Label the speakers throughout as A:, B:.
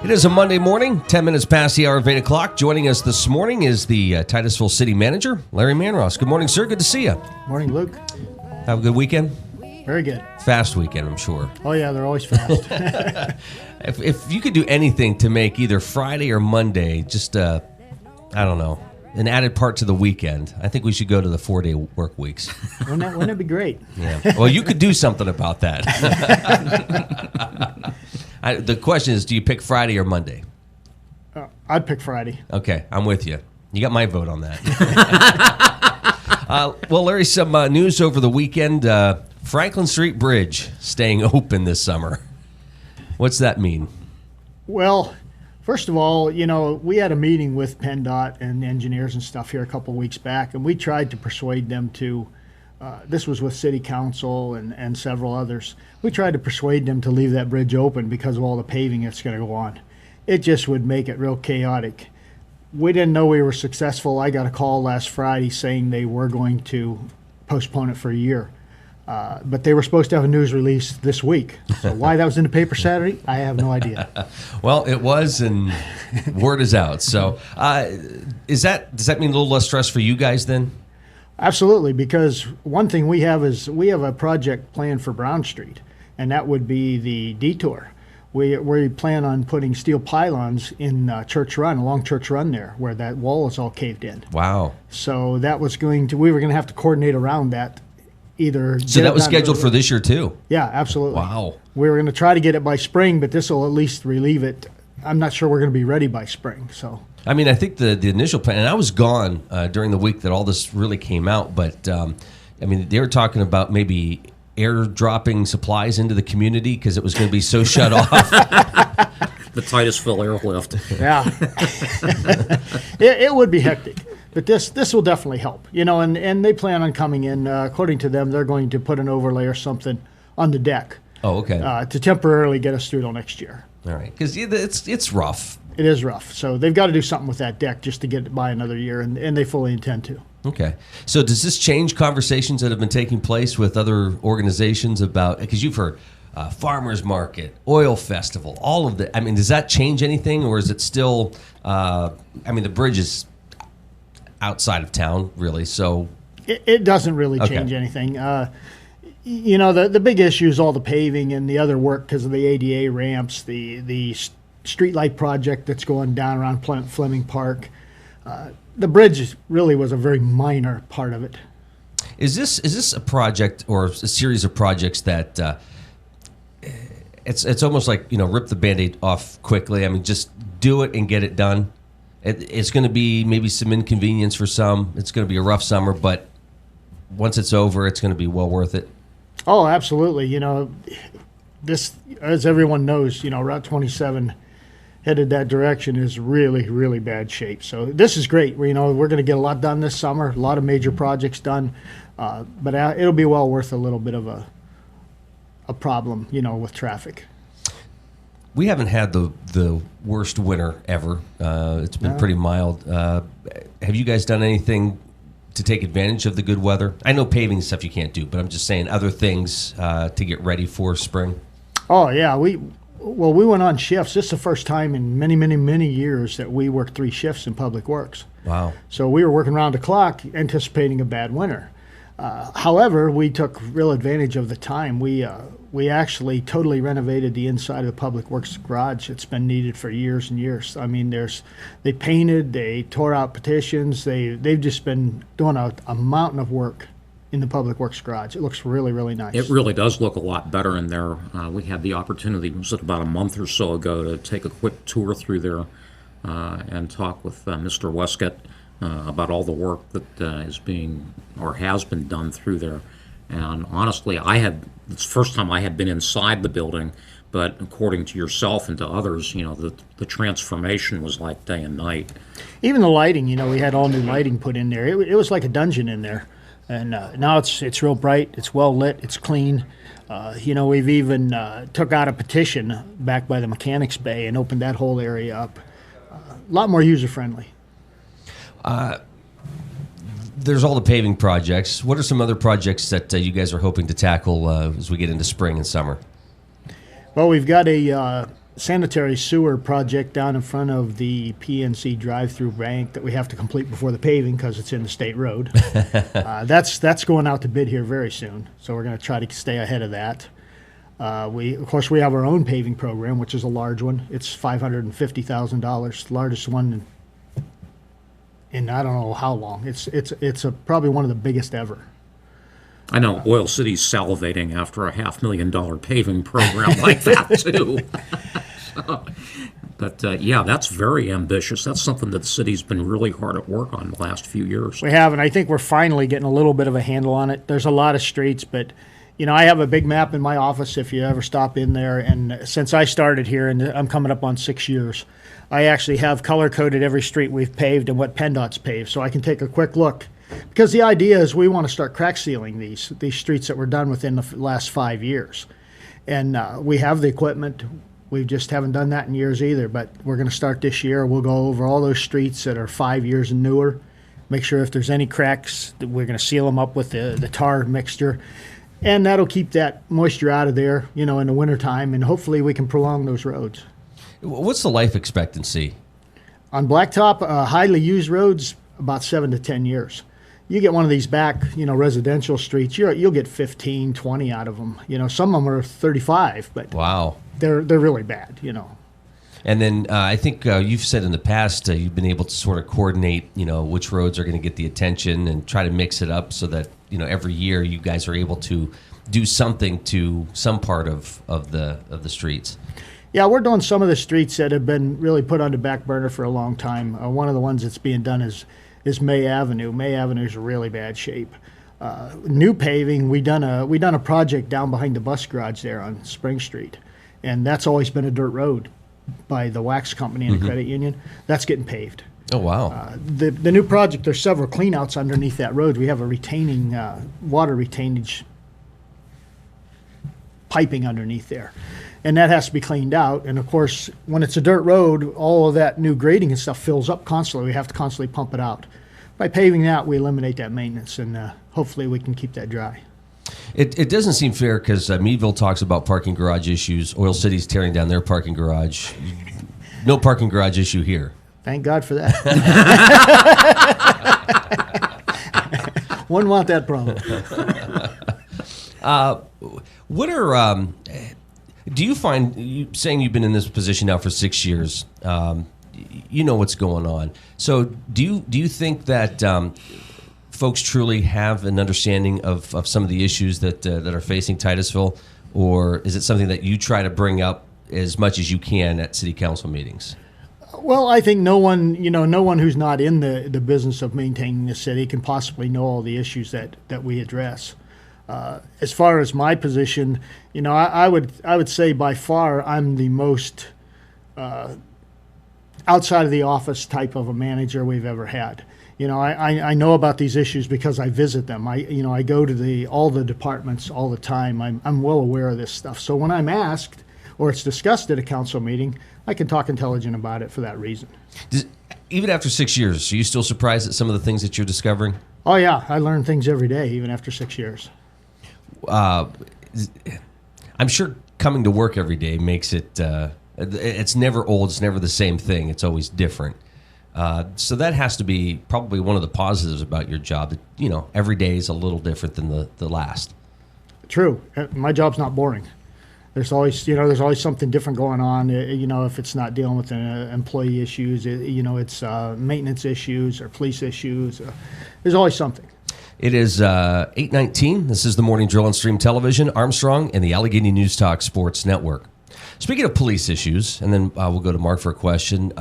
A: It is a Monday morning, 10 minutes past the hour of 8 o'clock. Joining us this morning is the Titusville City Manager, Larry Manross. Good morning, sir. Good to see you.
B: Morning, Luke.
A: Have a good weekend?
B: Very good.
A: Fast weekend, I'm sure.
B: Oh, yeah, they're always fast.
A: If you could do anything to make either Friday or Monday just, I don't know, an added part to the weekend, I think we should go to the 4-day work weeks.
B: Wouldn't it be great?
A: Yeah. Well, you could do something about that. The question is, do you pick Friday or Monday?
B: I'd pick Friday.
A: Okay, I'm with you. You got my vote on that. Well, Larry, some news over the weekend. Franklin Street Bridge staying open this summer. What's that mean?
B: Well, first of all, we had a meeting with PennDOT and engineers and stuff here a couple of weeks back, and we tried to persuade them to, this was with City Council and several others, we tried to persuade them to leave that bridge open because of all the paving that's going to go on. It just would make it real chaotic. We didn't know we were successful. I got a call last Friday saying they were going to postpone it for a year. But they were supposed to have a news release this week. So why that was in the paper Saturday, I have no idea.
A: Well, it was, and word is out. So does that mean a little less stress for you guys then?
B: Absolutely, because one thing we have is we have a project planned for Brown Street, and that would be the detour. We plan on putting steel pylons in Church Run, along Church Run there, where that wall is all caved in.
A: Wow.
B: So that was we were going to have to coordinate around that.
A: So that was scheduled for this year too?
B: Yeah, absolutely.
A: Wow.
B: We were going to try to get it by spring, but this will at least relieve it. I'm not sure we're going to be ready by spring. So
A: I mean, I think the initial plan, and I was gone during the week that all this really came out, but I mean, they were talking about maybe airdropping supplies into the community because it was going to be so shut off.
C: The Titusville airlift.
B: Yeah. It would be hectic. But this will definitely help, and they plan on coming in. According to them, they're going to put an overlay or something on the deck.
A: Oh, okay.
B: To temporarily get us through till next year.
A: All right, because it's rough.
B: It is rough. So they've got to do something with that deck just to get it by another year, and they fully intend to.
A: Okay. So does this change conversations that have been taking place with other organizations about, because you've heard farmers market, oil festival, all of the, I mean, does that change anything, or is it still, the bridge is outside of town, really, so
B: it doesn't really change anything. The big issue is all the paving and the other work because of the ADA ramps, the streetlight project that's going down around Fleming Park. The bridge really was a very minor part of it.
A: Is this a project or a series of projects that it's almost like rip the Band-Aid off quickly? I mean, just do it and get it done. It's going to be maybe some inconvenience for some. It's going to be a rough summer, but once it's over, it's going to be well worth it. Oh,
B: absolutely. This, as everyone knows, Route 27 headed that direction is really, really bad shape. So this is great. We're going to get a lot done this summer, a lot of major projects done, but it'll be well worth a little bit of a problem, with traffic.
A: We haven't had the worst winter ever. It's been pretty mild. Have you guys done anything to take advantage of the good weather? I know paving stuff you can't do, but I'm just saying other things to get ready for spring.
B: Oh, yeah. We went on shifts. This is the first time in many, many, many years that we worked 3 shifts in Public Works.
A: Wow.
B: So we were working around the clock anticipating a bad winter. However, we took real advantage of the time. We actually totally renovated the inside of the Public Works garage. It's been needed for years and years. I mean, they painted, they tore out petitions. They've just been doing a mountain of work in the Public Works garage. It looks really, really nice.
C: It really does look a lot better in there. We had the opportunity, was it about a month or so ago, to take a quick tour through there and talk with Mr. Westcott about all the work that is being or has been done through there. And honestly, it's the first time I had been inside the building, but according to yourself and to others, the transformation was like day and night.
B: Even the lighting, we had all new lighting put in there. It was like a dungeon in there. And now it's real bright, it's well lit, it's clean. We've even took out a petition back by the mechanics bay and opened that whole area up. A lot more user-friendly.
A: There's all the paving projects. What are some other projects that you guys are hoping to tackle as we get into spring and summer?
B: Well, we've got a sanitary sewer project down in front of the PNC drive-through bank that we have to complete before the paving because it's in the state road. That's going out to bid here very soon, so we're going to try to stay ahead of that. Of course, we have our own paving program, which is a large one. It's $550,000, the largest one in I don't know how long. It's probably one of the biggest ever.
C: I know Oil City's salivating after a $500,000 paving program like that too. But yeah, that's very ambitious. That's something that the city's been really hard at work on the last few years.
B: We have, and I think we're finally getting a little bit of a handle on it. There's a lot of streets, but I have a big map in my office if you ever stop in there. And since I started here, and I'm coming up on 6 years, I actually have color-coded every street we've paved and what PennDOT's paved, so I can take a quick look. Because the idea is we want to start crack sealing these streets that were done within the last 5 years. And we have the equipment. We just haven't done that in years either, but we're going to start this year. We'll go over all those streets that are 5 years and newer, make sure if there's any cracks, that we're going to seal them up with the tar mixture. And that'll keep that moisture out of there, in the wintertime, and hopefully we can prolong those roads.
A: What's the life expectancy?
B: On blacktop, highly used roads, about 7 to 10 years. You get one of these back, residential streets, you'll get 15, 20 out of them. Some of them are 35, but
A: wow,
B: they're really bad,
A: And then I think you've said in the past you've been able to sort of coordinate, which roads are going to get the attention and try to mix it up so that, every year you guys are able to do something to some part of the streets.
B: Yeah, we're doing some of the streets that have been really put on the back burner for a long time. One of the ones that's being done is May Avenue. May Avenue is in really bad shape. New paving, we done a project down behind the bus garage there on Spring Street, and that's always been a dirt road by the wax company and the credit union. That's getting paved.
A: Oh wow!
B: The new project, there's several cleanouts underneath that road. We have a retaining water retainage piping underneath there, and that has to be cleaned out. And of course, when it's a dirt road, all of that new grading and stuff fills up constantly. We have to constantly pump it out. By paving that, we eliminate that maintenance, and hopefully we can keep that dry.
A: It doesn't seem fair because Meadville talks about parking garage issues. Oil City's tearing down their parking garage. No parking garage issue here.
B: Thank God for that. Wouldn't want that problem.
A: What are do you find, saying you've been in this position now for 6 years, you know what's going on. So do you think that folks truly have an understanding of some of the issues that are facing Titusville, or is it something that you try to bring up as much as you can at city council meetings?
B: Well, I think no one who's not in the business of maintaining the city can possibly know all the issues that we address. As far as my position, I would say by far I'm the most outside of the office type of a manager we've ever had. I know about these issues because I visit them. I go to all the departments all the time. I'm well aware of this stuff. So when I'm asked or it's discussed at a council meeting, I can talk intelligent about it for that reason.
A: Even after 6 years, are you still surprised at some of the things that you're discovering?
B: Oh yeah, I learn things every day, even after 6 years.
A: I'm sure coming to work every day makes it, it's never old, it's never the same thing, it's always different. So that has to be probably one of the positives about your job, that, every day is a little different than the last. True.
B: My job's not boring. There's always something different going on. If it's not dealing with employee issues, it's maintenance issues or police issues. There's always something.
A: It is 8:19. This is the Morning Drill on Stream Television, Armstrong, and the Allegheny News Talk Sports Network. Speaking of police issues, and then we'll go to Mark for a question.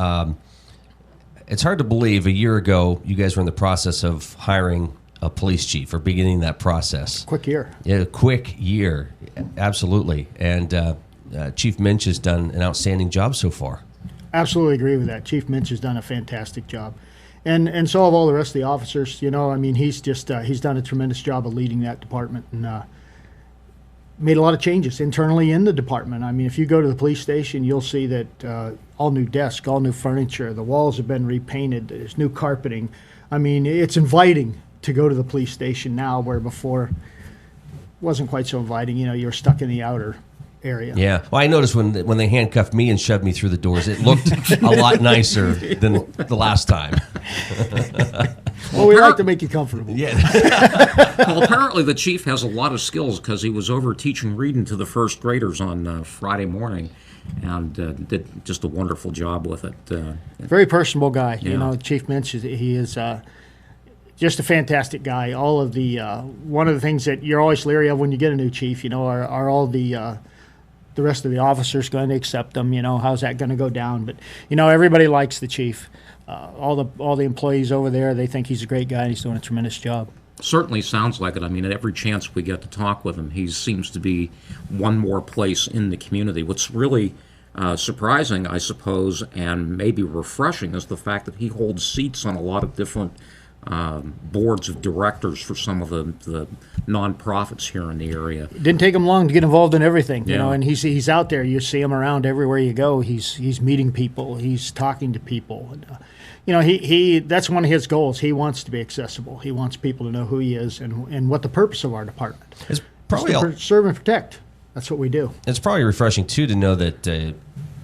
A: It's hard to believe a year ago you guys were in the process of hiring a police chief or beginning that process.
B: Quick year.
A: Yeah, quick year. Absolutely. And Chief Minch has done an outstanding job so far.
B: Absolutely agree with that. Chief Minch has done a fantastic job. And so have all the rest of the officers. He's just he's done a tremendous job of leading that department and made a lot of changes internally in the department. If you go to the police station, you'll see that all new desks, all new furniture, the walls have been repainted, there's new carpeting. It's inviting to go to the police station now, where before it wasn't quite so inviting. You were stuck in the outer area.
A: Yeah. Well, I noticed when they handcuffed me and shoved me through the doors, it looked a lot nicer than the last time.
B: Well, we like to make you comfortable.
A: Yeah.
C: Well, apparently the chief has a lot of skills because he was over teaching reading to the first graders on Friday morning, and did just a wonderful job with it.
B: Very personable guy.
C: Yeah.
B: You know, Chief mentions he is just a fantastic guy. All of the one of the things that you're always leery of when you get a new chief, you know, are all the rest of the officers going to accept them? You know, how's that going to go down? But you know, everybody likes the chief. All the employees over there, they think he's a great guy and he's doing a tremendous job.
C: Certainly sounds like it. I mean, at every chance we get to talk with him, he seems to be one more place in the community. What's really surprising, I suppose, and maybe refreshing is the fact that he holds seats on a lot of different boards of directors for some of the nonprofits here in the area.
B: It didn't take him long to get involved in everything, you
C: Yeah.
B: know, and he's out there. You see him around everywhere you go. He's meeting people. He's talking to people. And, you know, he that's one of his goals. He wants to be accessible. He wants people to know who he is and what the purpose of our department.
A: It's
B: It's
A: probably
B: to serve and protect. That's what we do.
A: it's probably refreshing too to know that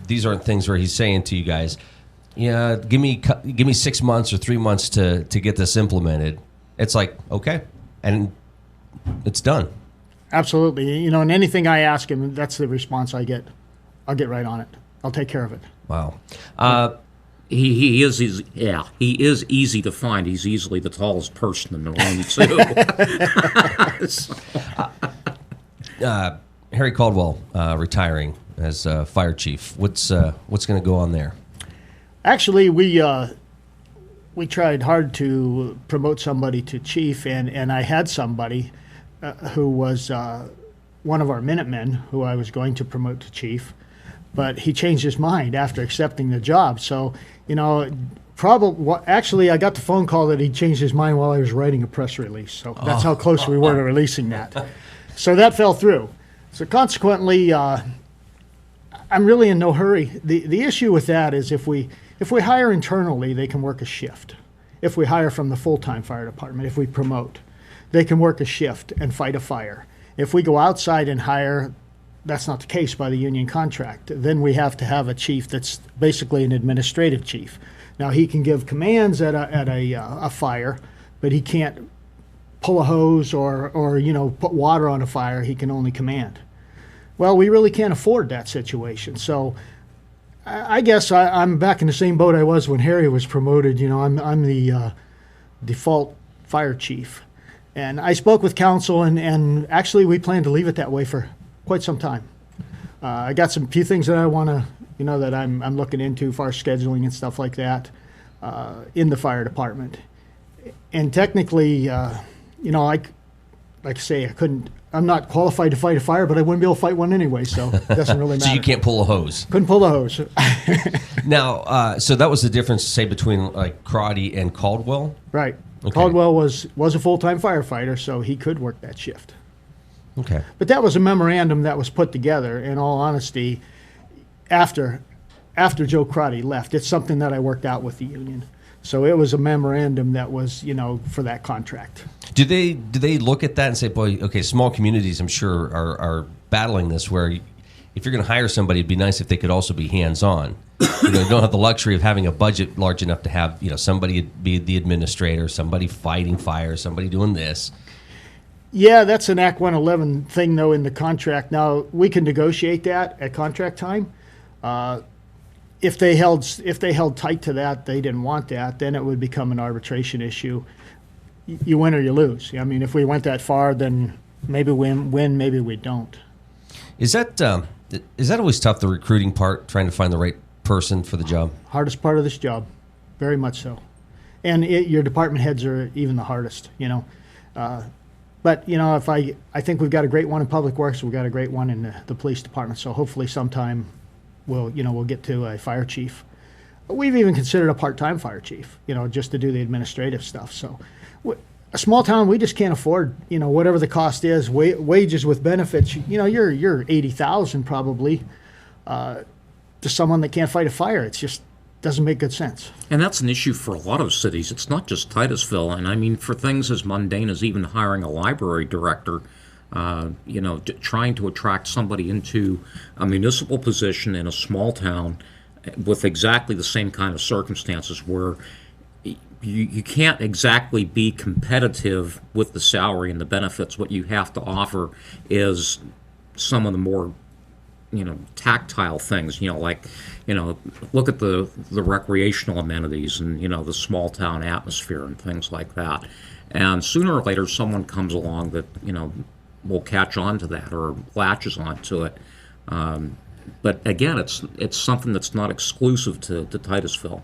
A: these aren't things where he's saying to you guys, "Yeah, give me 6 months or 3 months to get this implemented." It's like, okay, and it's done.
B: Absolutely. You know, and anything I ask him, that's the response I get. I'll get right on it. I'll take care of it.
A: Wow.
C: He is easy, yeah. He is easy to find. He's easily the tallest person in the room too.
A: Harry Caldwell retiring as fire chief. What's going to go on there?
B: Actually, we tried hard to promote somebody to chief, and I had somebody who was one of our Minutemen who I was going to promote to chief, but he changed his mind after accepting the job. So, you know, actually, I got the phone call that he changed his mind while I was writing a press release. So that's how close we were to releasing that. So that fell through. So consequently, I'm really in no hurry. The issue with that is if we hire internally, they can work a shift. If we hire from the full-time fire department, if we promote, they can work a shift and fight a fire. If we go outside and hire, that's not the case by the union contract. Then we have to have a chief that's basically an administrative chief. Now, he can give commands at a fire, but he can't pull a hose or you know, put water on a fire. He can only command. Well, we really can't afford that situation. So I guess I'm back in the same boat I was when Harry was promoted. You know, I'm the default fire chief. And I spoke with council, and actually we plan to leave it that way for quite some time. I got some few things that I want to, you know, that I'm looking into as far as scheduling and stuff like that in the fire department. And technically, you know, like I say, I'm not qualified to fight a fire, but I wouldn't be able to fight one anyway, so it doesn't really matter.
A: So you can't pull a hose.
B: Couldn't pull the hose.
A: Now, so that was the difference, say, between like Crotty and Caldwell?
B: Right.
A: Okay.
B: Caldwell was a full-time firefighter, so he could work that shift.
A: Okay.
B: But that was a memorandum that was put together, in all honesty, after Joe Crotty left. It's something that I worked out with the union. So it was a memorandum that was, you know, for that contract.
A: Do they look at that and say, boy, okay, small communities, I'm sure, are battling this, where if you're going to hire somebody, it'd be nice if they could also be hands-on. You know, you don't have the luxury of having a budget large enough to have, you know, somebody be the administrator, somebody fighting fire, somebody doing this.
B: Yeah, that's an Act 111 thing, though, in the contract. Now, we can negotiate that at contract time. If they held tight to that, they didn't want that, then it would become an arbitration issue. You win or you lose. I mean, if we went that far, then maybe we win, maybe we don't.
A: Is that always tough, the recruiting part, trying to find the right person for the job?
B: Hardest part of this job, very much so. And your department heads are even the hardest, you know. But, you know, I think we've got a great one in Public Works, we've got a great one in the police department, so hopefully sometime we'll get to a fire chief. We've even considered a part-time fire chief, you know, just to do the administrative stuff. So a small town, we just can't afford, you know, whatever the cost is, wages with benefits, you know, you're $80,000 probably to someone that can't fight a fire. It just doesn't make good sense.
C: And that's an issue for a lot of cities. It's not just Titusville. And I mean, for things as mundane as even hiring a library director, Trying to attract somebody into a municipal position in a small town with exactly the same kind of circumstances where you can't exactly be competitive with the salary and the benefits. What you have to offer is some of the more tactile things, look at the recreational amenities and, the small town atmosphere and things like that. And sooner or later, someone comes along that, will catch on to that or latches onto it. But again, it's something that's not exclusive to Titusville.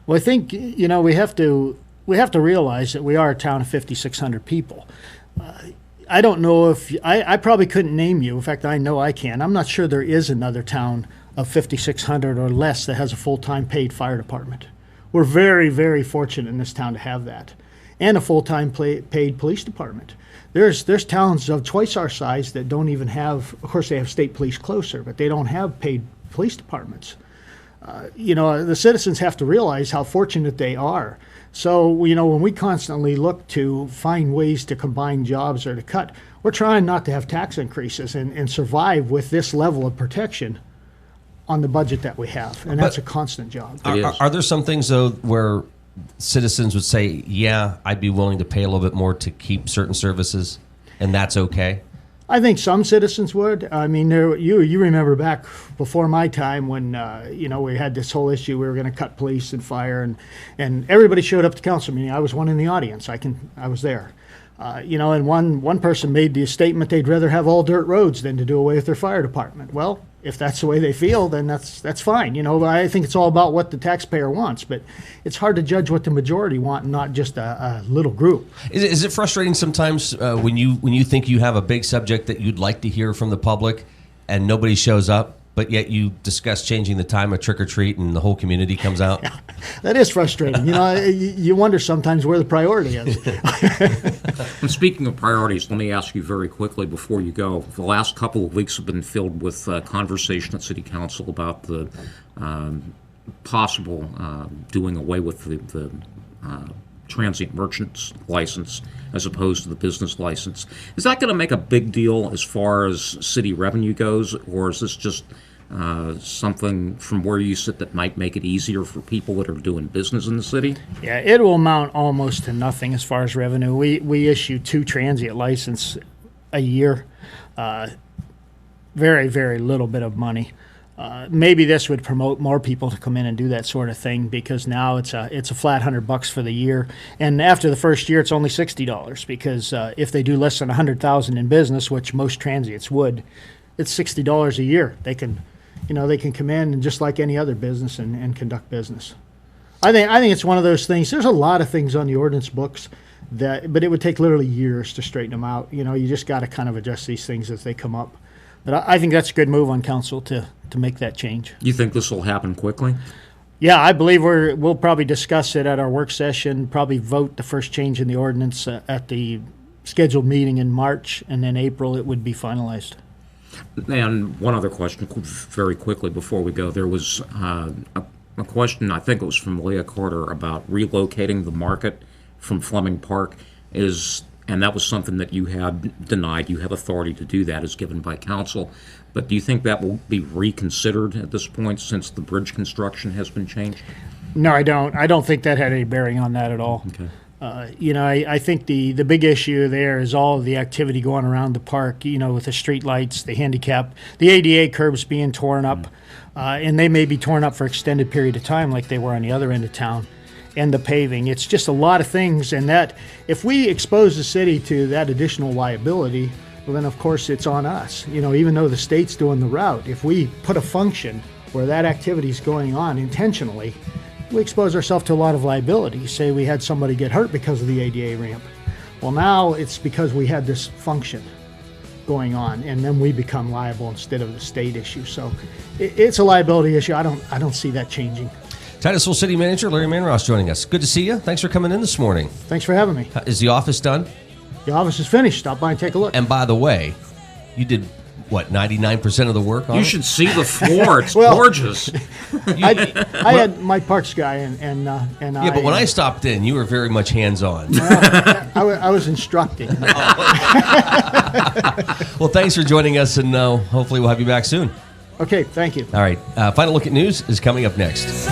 B: Well, I think, we have to realize that we are a town of 5,600 people. I don't know if I probably couldn't name you. In fact, I know I can. I'm not sure there is another town of 5,600 or less that has a full-time paid fire department. We're very, very fortunate in this town to have that, and a full-time paid police department. There's towns of twice our size that don't even have. Of course, they have state police closer, but they don't have paid police departments. The citizens have to realize how fortunate they are. So, when we constantly look to find ways to combine jobs or to cut, we're trying not to have tax increases and survive with this level of protection on the budget that we have. And that's a constant job.
A: Are there some things, though, where citizens would say, yeah, I'd be willing to pay a little bit more to keep certain services, and that's okay?
B: I think some citizens would. I mean, you remember back before my time when we had this whole issue. We were going to cut police and fire, and everybody showed up to council meeting. I was one in the audience. I was there. And one person made the statement they'd rather have all dirt roads than to do away with their fire department. Well, if that's the way they feel, then that's fine. I think it's all about what the taxpayer wants, but it's hard to judge what the majority want, and not just a little group.
A: Is it frustrating sometimes when you think you have a big subject that you'd like to hear from the public, and nobody shows up, but yet you discuss changing the time of trick or treat, and the whole community comes out?
B: Yeah, that is frustrating. You wonder sometimes where the priority is.
C: And speaking of priorities, let me ask you very quickly before you go. The last couple of weeks have been filled with conversation at City Council about the possible doing away with the transient merchant's license as opposed to the business license. Is that going to make a big deal as far as city revenue goes, or is this just something from where you sit that might make it easier for people that are doing business in the city?
B: Yeah, it will amount almost to nothing as far as revenue. We issue 2 transient licenses a year. Very, very little bit of money. Maybe this would promote more people to come in and do that sort of thing, because now it's a flat $100 for the year, and after the first year it's only $60, because if they do less than $100,000 in business, which most transients would, it's $60 a year. They can come in and just like any other business and conduct business. I think it's one of those things. There's a lot of things on the ordinance books but it would take literally years to straighten them out. You just got to kind of adjust these things as they come up. But I think that's a good move on council to make that change.
C: You think this will happen quickly?
B: Yeah, I believe we'll probably discuss it at our work session, probably vote the first change in the ordinance at the scheduled meeting in March, and then April it would be finalized.
C: And one other question very quickly before we go. There was a question, I think it was from Leah Carter, about relocating the market from Fleming Park. And that was something that you had denied. You have authority to do that as given by council. But do you think that will be reconsidered at this point since the bridge construction has been changed?
B: No, I don't. I don't think that had any bearing on that at all.
C: Okay.
B: I think the big issue there is all of the activity going around the park, with the street lights, the handicap, the ADA curbs being torn up, and they may be torn up for extended period of time like they were on the other end of town, and the paving. It's just a lot of things, and that if we expose the city to that additional liability, well, then of course it's on us. Even though the state's doing the route, if we put a function where that activity is going on intentionally, we expose ourselves to a lot of liability. Say we had somebody get hurt because of the ADA ramp. Well, now it's because we had this function going on, and then we become liable instead of the state issue. So it's a liability issue. I don't see that changing.
A: Titusville City Manager Larry Manross joining us. Good to see you. Thanks for coming in this morning.
B: Thanks for having me.
A: Is the office done?
B: The office is finished. Stop by and take a look.
A: And by the way, you did what, 99% of the work on
C: You
A: it?
C: should see the floor. It's
B: Well-
C: gorgeous.
B: I had my parts guy and
A: Yeah, but when I stopped in, you were very much hands-on.
B: I was instructing.
A: Well, thanks for joining us, and hopefully we'll have you back soon.
B: Okay, thank you.
A: All right, Final Look at News is coming up next.